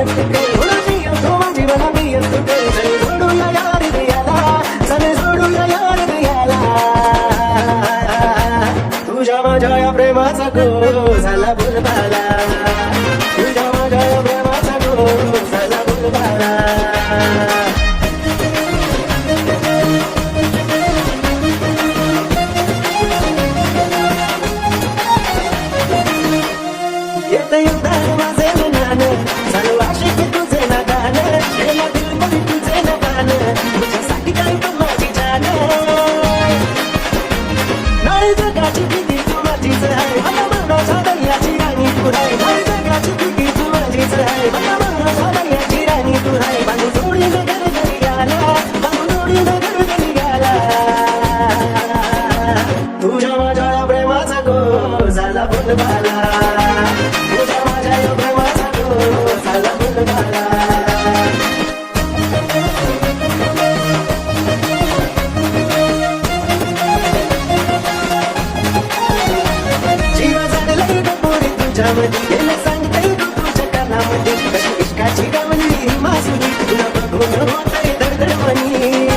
सटके उडती येतो जीवन मी येतो चल सोडूया यार दियाला चल सोडूया यार दियाला तुझ्या माझ्या या प्रेमाचा गो झाला बोलबाला तुझ्या माझ्या या प्रेमाचा गो झाला बोलबाला येत येतात माझे मनानं चालू आशिक तुझे नादानं गेला दिलमध्ये तुझे नगानं तुझ्यासाठी काय तू माझी जान नाही जगाची किती तू माझीच आहे मला मनाच्या दर्याची राणी तू आहे नाही जगाची किती तू माझीच आहे मला मनाच्या दर्याची राणी तू आहे बांधून जोडी नगर दर्याला बांधून जोडी नगर दर्याला तुझ्या माझ्या प्रेमाचा गो झाला बोलबाला तुझ्या माझ्या या प्रेमाचा गो झाला बोलबाला जीव जागलाय ग पोरी तुझ्यामध्ये गेलं सांगताय तू तुझ्या कानामध्ये कशी इश्काची गावली ही मासुरी तुला बघून होतंय दडदड मनी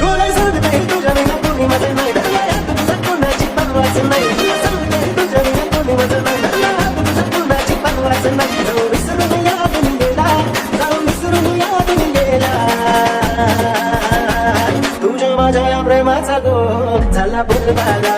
तुला सांगताय तुझ्या विना कोणी माझं नाही डरलाय तुझं कोणाची परवाच नाही तुला सांगताय तुझ्या विना कोणी माझं नाही डरलाय तुझं कोणाची परवाच नाही जाऊ विसरून यादून गेला जाऊ विसरून यादून गेला तुझ्या माझ्या या प्रेमाचा गो झाला बोलबाला